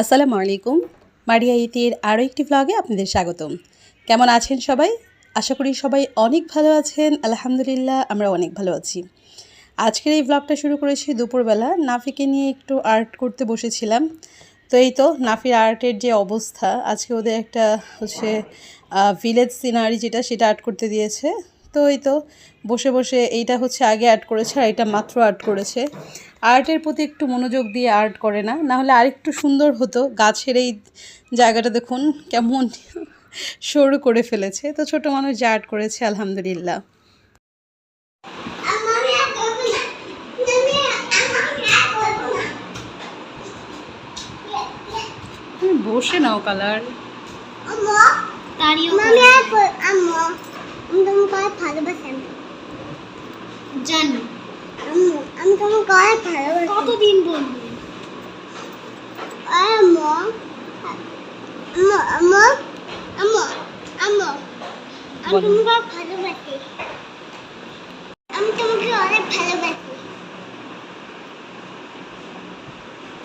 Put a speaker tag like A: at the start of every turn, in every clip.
A: আসসালামু আলাইকুম। মারিয়া ইতির আরও একটি ভ্লগে আপনাদের স্বাগতম। কেমন আছেন সবাই? আশা করি সবাই অনেক ভালো আছেন। আলহামদুলিল্লাহ আমরা অনেক ভালো আছি। আজকের এই ভ্লগটা শুরু করেছি দুপুরবেলা। নাফিকে নিয়ে একটু আর্ট করতে বসেছিলাম। তো এই তো নাফির আর্টের যে অবস্থা, আজকে ওদের একটা হচ্ছে ভিলেজ সিনারি সেটা আর্ট করতে দিয়েছে। তো এই তো বসে বসে এইটা হচ্ছে আগে আর্ট করেছে আর এটা মাত্র আর্ট করেছে। আর্টের প্রতি একটু মনোযোগ দিয়ে আর্ট করে না, নাহলে আরেকটু সুন্দর হতো। গাছের এই জায়গাটা দেখুন কেমন সরু করে ফেলেছে। তো ছোট মানুষ যা আর্ট করেছে আলহামদুলিল্লাহ। তুমি বসে নাও কালার।
B: জানি আমি তোমার গায়ে ভালোবাসি। কতদিন বলবো? আম্মু আম্মু আম্মু আম্মু আম্মু আমি তোমাকে ভালোবাসি। আমি তোমাকে অনেক ভালোবাসি।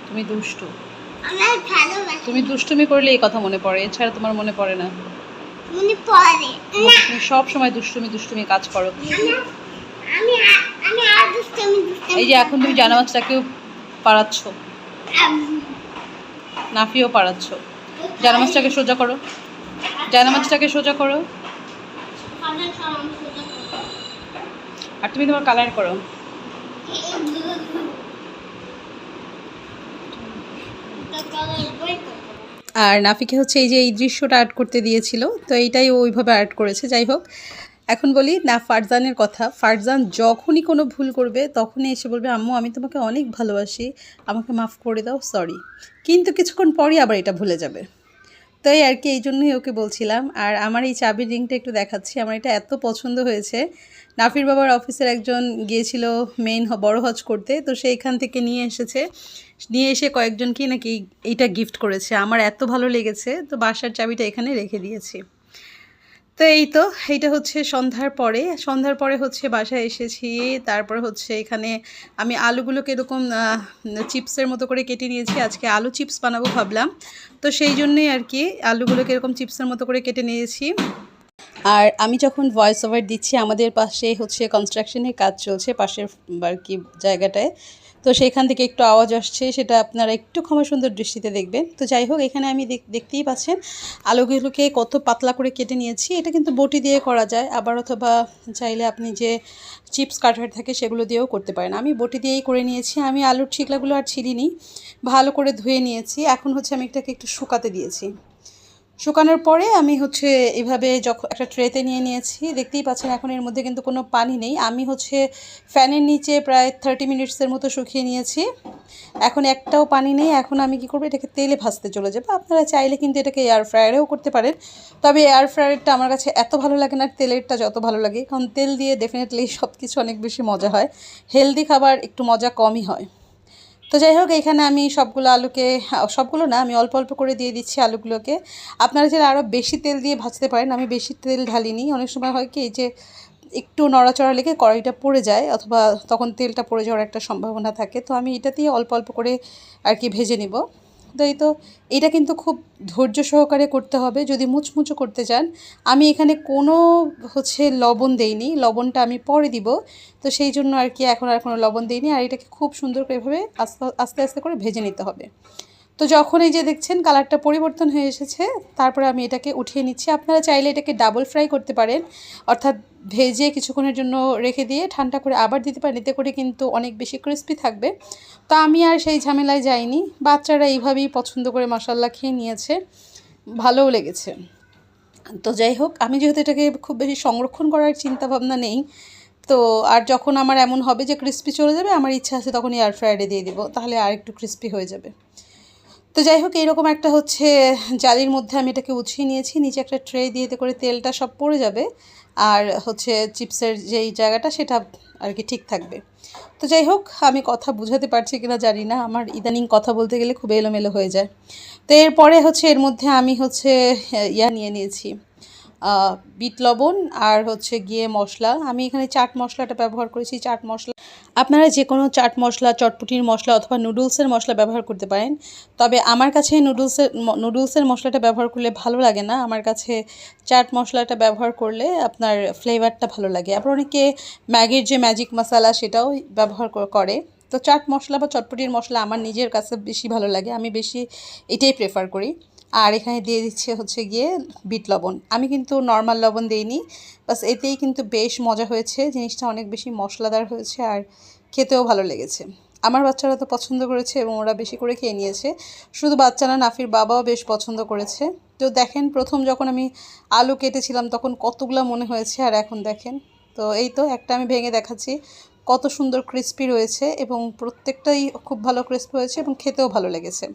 A: তুমি দুষ্টু।
B: অনেক ভালোবাসি।
A: তুমি দুষ্টুমি করলে এই কথা মনে পড়ে, এছাড়া তোমার মনে পড়ে না।
B: মনে পড়ে না।
A: তুমি সব সময় দুষ্টুমি কাজ করো।
B: আমি আমি আর দুষ্টুমি
A: এই যে এখন তুমি জানামাজটাকেও পাড়াচ্ছ, নাফিও পাড়াচ্ছ। জানামাজটাকে সোজা করো, জানামাজটাকে সোজা করো। আর তুমি তোমার কালার করো। আর নাফিকে হচ্ছে এই যে এই দৃশ্যটা আর্ট করতে দিয়েছিল, তো এইটাই ও ওইভাবে আর্ট করেছে। যাই হোক, এখন বলি না ফারজানের কথা। ফারজান যখনই কোনো ভুল করবে তখনই এসে বলবে, আম্মু আমি তোমাকে অনেক ভালোবাসি, আমাকে মাফ করে দাও, সরি। কিন্তু কিছুক্ষণ পরই আবার এটা ভুলে যাবে। তাই আর কি, এই জন্যই ওকে বলছিলাম। আর আমার এই চাবির রিংটা একটু দেখাচ্ছি, আমার এটা এত পছন্দ হয়েছে। নাফির বাবার অফিসের একজন গিয়েছিল বড় হজ করতে, তো সেইখান থেকে নিয়ে এসেছে। নিয়ে এসে কয়েকজনকে নাকি এইটা গিফট করেছে। আমার এত ভালো লেগেছে, তো বাসার চাবিটা এখানে রেখে দিয়েছি। তো এই তো এইটা হচ্ছে সন্ধ্যার পরে হচ্ছে বাসায় এসেছি। তারপর হচ্ছে এখানে আমি আলুগুলোকে এরকম চিপসের মতো করে কেটে নিয়েছি। আজকে আলু চিপস বানাবো ভাবলাম, তো সেই জন্যই আর কি আলুগুলোকে এরকম চিপসের মতো করে কেটে নিয়েছি। আর আমি যখন ভয়েস ওভার দিচ্ছি, আমাদের পাশে হচ্ছে কনস্ট্রাকশনের কাজ চলছে পাশের আর কি জায়গাটায়, তো সেইখান থেকে একটু আওয়াজ আসছে, সেটা আপনারা একটু ক্ষমা সুন্দর দৃষ্টিতে দেখবেন। তো যাই হোক, এখানে আমি দেখতেই পাচ্ছেন আলুগুলোকে কত পাতলা করে কেটে নিয়েছি। এটা কিন্তু বটি দিয়ে করা যায়, আবার অথবা চাইলে আপনি যে চিপস কাটার থাকে সেগুলো দিয়েও করতে পারেন। আমি বটি দিয়েই করে নিয়েছি। আমি আলুর ছিকলাগুলো আর ছিলিনি, ভালো করে ধুয়ে নিয়েছি। এখন হচ্ছে আমি এটাকে একটু শুকাতে দিয়েছি। শুকানোর পরে আমি হচ্ছে এভাবে যখন একটা ট্রেতে নিয়ে নিয়েছি, দেখতেই পাচ্ছেন এখন এর মধ্যে কিন্তু কোনো পানি নেই। আমি হচ্ছে ফ্যানের নিচে প্রায় 30 মিনিটসের মতো শুকিয়ে নিয়েছি। এখন একটাও পানি নেই। এখন আমি কি করব, এটাকে তেলে ভাজতে চলে যাবো। আপনারা চাইলে কিন্তু এটাকে এয়ার ফ্রায়ারেও করতে পারেন, তবে এয়ার ফ্রায়ারটা আমার কাছে এত ভালো লাগে না, তেলেরটা যত ভালো লাগে। কারণ তেল দিয়ে ডেফিনেটলি সব কিছু অনেক বেশি মজা হয়, হেলদি খাবার একটু মজা কমই হয়। তো যাই হোক, এখানে আমি সবগুলো না, আমি অল্প অল্প করে দিয়ে দিচ্ছি আলুগুলোকে। আপনারা চাইলে আরও বেশি তেল দিয়ে ভাজতে পারেন, আমি বেশি তেল ঢালিনি। অনেক সময় হয় কি, যে একটু নড়াচড়া লেগে কড়াইটা পড়ে যায়, অথবা তখন তেলটা পড়ে যাওয়ার একটা সম্ভাবনা থাকে। তো আমি এটা দিয়ে অল্প অল্প করে আর কি ভেজে নিব। তো এটা কিন্তু খুব ধৈর্য সহকারে করতে হবে যদি মুচমুচো করতে চান। আমি এখানে কোনো হচ্ছে লবণ দেইনি, লবণটা আমি পরে দিব। তো সেই জন্য আর কি এখন আর কোনো লবণ দিইনি। আর এটাকে খুব সুন্দর করে এভাবে আস্তে আস্তে করে ভেজে নিতে হবে। তো যখন এই যে দেখছেন কালারটা পরিবর্তন হয়ে এসেছে, তারপরে আমি এটাকে উঠিয়ে নিচ্ছি। আপনারা চাইলে এটাকে ডাবল ফ্রাই করতে পারেন, অর্থাৎ ভেজে কিছুক্ষণের জন্য রেখে দিয়ে ঠান্ডা করে আবার দিতে পারেন, এতে করে কিন্তু অনেক বেশি ক্রিস্পি থাকবে। তো আমি আর সেই ঝামেলায় যাইনি। বাচ্চারা এইভাবেই পছন্দ করে মাশাআল্লাহ খেয়ে নিয়েছে, ভালোও লেগেছে। তো যাই হোক, আমি যেহেতু এটাকে খুব বেশি সংরক্ষণ করার চিন্তা ভাবনা নেই, তো আর যখন আমার এমন হবে যে ক্রিস্পি চলে যাবে, আমার ইচ্ছা আছে তখন এয়ার ফ্রায়ারে দিয়ে দিব, তাহলে আর একটু ক্রিস্পি হয়ে যাবে। তো যাই হোক, এইরকম একটা হচ্ছে জালির মধ্যে আমি এটাকে উঠিয়ে নিয়েছি। নিচে একটা ট্রে দিয়ে, এতে করে তেলটা সব পড়ে যাবে, আর হচ্ছে চিপসের যেই জায়গাটা সেটা আর কি ঠিক থাকবে। তো যাই হোক, আমি কথা বুঝাতে পারছি কিনা জানি না, আমার ইদানিং কথা বলতে গেলে খুব এলোমেলো হয়ে যায়। তো এরপরে হচ্ছে এর মধ্যে আমি হচ্ছে নিয়ে নিয়েছি বিট লবণ আর হচ্ছে গিয়ে মশলা। আমি এখানে চাট মশলাটা ব্যবহার করেছি। চাট মশলা আপনারা যে কোনো চাট মশলা, চটপটির মশলা অথবা নুডলসের মশলা ব্যবহার করতে পারেন। তবে আমার কাছে নুডলসের মশলাটা ব্যবহার করলে ভালো লাগে না। আমার কাছে চাট মশলাটা ব্যবহার করলে আপনার ফ্লেভারটা ভালো লাগে। আবার অনেকে ম্যাগির যে ম্যাজিক মশলা সেটাও ব্যবহার করে। তো চাট মশলা বা চটপটির মশলা আমার নিজের কাছে বেশি ভালো লাগে, আমি বেশি এটাই প্রেফার করি। আর এখানে দিয়ে দিচ্ছে হচ্ছে গিয়ে বিট লবণ। আমি কিন্তু নর্মাল লবণ দিইনি, বাস এতেই কিন্তু বেশ মজা হয়েছে। জিনিসটা অনেক বেশি মশলাদার হয়েছে আর খেতেও ভালো লেগেছে। আমার বাচ্চারা তো পছন্দ করেছে এবং ওরা বেশি করে খেয়ে নিয়েছে। শুধু বাচ্চা না, নাফির বাবাও বেশ পছন্দ করেছে। তো দেখেন, প্রথম যখন আমি আলু কেটেছিলাম তখন কতগুলো মনে হয়েছে, আর এখন দেখেন। তো এই তো একটা আমি ভেঙে দেখাচ্ছি, কত সুন্দর ক্রিস্পি রয়েছে এবং প্রত্যেকটাই খুব ভালো ক্রিস্পি হয়েছে এবং খেতেও ভালো লেগেছে।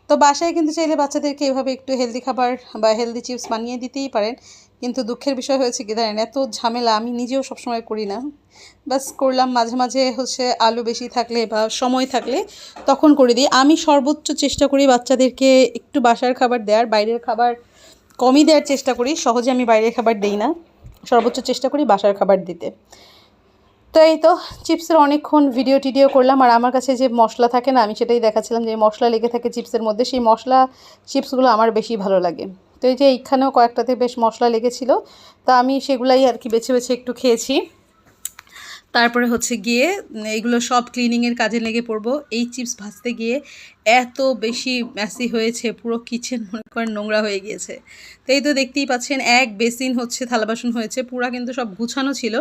A: তো বাসায় কিন্তু চাইলে বাচ্চাদেরকে এভাবে একটু হেলদি খাবার বা হেলদি চিপস বানিয়ে দিতেই পারেন। কিন্তু দুঃখের বিষয় হয়েছে কি জানেন, এত ঝামেলা আমি নিজেও সবসময় করি না। বাস করলাম মাঝে মাঝে হচ্ছে আলু বেশি থাকলে বা সময় থাকলে তখন করে দিই। আমি সর্বোচ্চ চেষ্টা করি বাচ্চাদেরকে একটু বাসার খাবার দেওয়ার, বাইরের খাবার কমই দেওয়ার চেষ্টা করি। সহজে আমি বাইরের খাবার দিই না, সর্বোচ্চ চেষ্টা করি বাসার খাবার দিতে। তো এই তো চিপসের অনেকক্ষণ ভিডিও টিডিও করলাম, আর আমার কাছে যে মশলা থাকে না, আমি সেটাই দেখাচ্ছিলাম যে মশলা লেগে থাকে চিপসের মধ্যে, সেই মশলা চিপসগুলো আমার বেশি ভালো লাগে। তো এই যে এইখানেও কয়েকটাতে বেশ মশলা লেগেছিল, তো আমি সেগুলাই আর কি বেছে বেছে একটু খেয়েছি। তারপরে হচ্ছে গিয়ে এইগুলো সব ক্লিনিংয়ের কাজে লেগে পড়বো। এই চিপস ভাজতে গিয়ে এত বেশি মেসি হয়েছে, পুরো কিচেন মনে করেন নোংরা হয়ে গিয়েছে। তো এই তো দেখতেই পাচ্ছেন, এক বেসিন হচ্ছে থালা বাসন হয়েছে, পুরা কিন্তু সব গুছানো ছিল।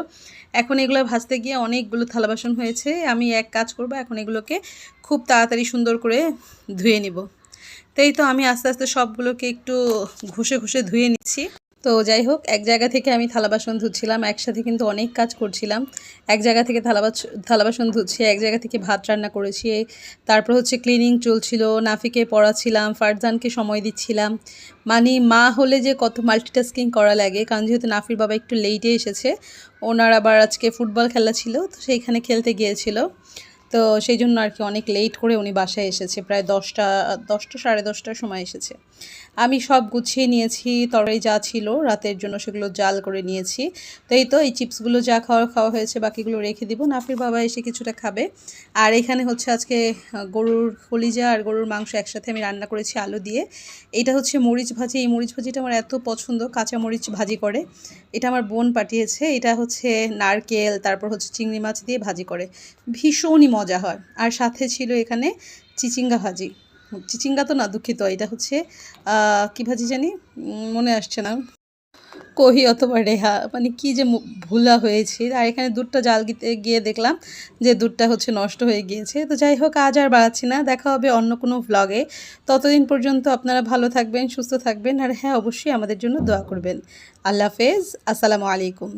A: এখন এগুলো ভাজতে গিয়ে অনেকগুলো থালা বাসন হয়েছে। আমি এক কাজ করব, এখন এগুলোকে খুব তাড়াতাড়ি সুন্দর করে ধুয়ে নিব। তো এই তো আমি আস্তে আস্তে সবগুলোকে একটু ঘষে ঘষে ধুয়ে নিচ্ছি। তো যাই হোক, এক জায়গা থেকে আমি থালা বাসন ধুচ্ছিলাম, একসাথে কিন্তু অনেক কাজ করছিলাম। এক জায়গা থেকে থালা বাসন ধুচ্ছি, এক জায়গা থেকে ভাত রান্না করেছি, তারপর হচ্ছে ক্লিনিং চলছিল, নাফিকে পড়াচ্ছিলাম, ফারজানকে সময় দিচ্ছিলাম। মানে মা হলে যে কত মাল্টিটাস্কিং করা লাগে, কারণ যেহেতু নাফির বাবা একটু লেটে এসেছে, ওনার আবার আজকে ফুটবল খেলা ছিল, তো সেইখানে খেলতে গিয়েছিল। তো সেই জন্য আর কি অনেক লেট করে উনি বাসায় এসেছে, প্রায় 10টা সাড়ে 10টার সময় এসেছে। আমি সব গুছিয়ে নিয়েছি, তরকারি যা ছিল রাতের জন্য সেগুলো জাল করে নিয়েছি। তো এই তো এই চিপসগুলো যা খাওয়া হয়েছে বাকিগুলো রেখে দিব, নাফির বাবা এসে কিছুটা খাবে। আর এখানে হচ্ছে আজকে গরুর কলিজা আর গরুর মাংস একসাথে আমি রান্না করেছি আলু দিয়ে। এটা হচ্ছে মরিচ ভাজি, এই মরিচ ভাজিটা আমার এত পছন্দ, কাঁচা মরিচ ভাজি করে। এটা আমার বোন পাঠিয়েছে। এটা হচ্ছে নারকেল, তারপর হচ্ছে চিংড়ি মাছ দিয়ে ভাজি করে, ভীষণই মজা হয়। আর সাথে ছিল এখানে চিচিঙ্গা ভাজি, চিচিঙ্গা তো না, দুঃখিত, এটা হচ্ছে কী ভাজি জানি, মনে আসছে না, কহি অথবা রেহা, মানে কি যে ভুলা হয়েছে। আর এখানে দুধটা জাল দিতে গিয়ে দেখলাম যে দুধটা হচ্ছে নষ্ট হয়ে গিয়েছে। তো যাই হোক, আজ আর বাড়াচ্ছি না, দেখা হবে অন্য কোনো ভ্লগে। ততদিন পর্যন্ত আপনারা ভালো থাকবেন, সুস্থ থাকবেন, আর হ্যাঁ, অবশ্যই আমাদের জন্য দোয়া করবেন। আল্লাহ হাফেজ, আসসালামু আলাইকুম।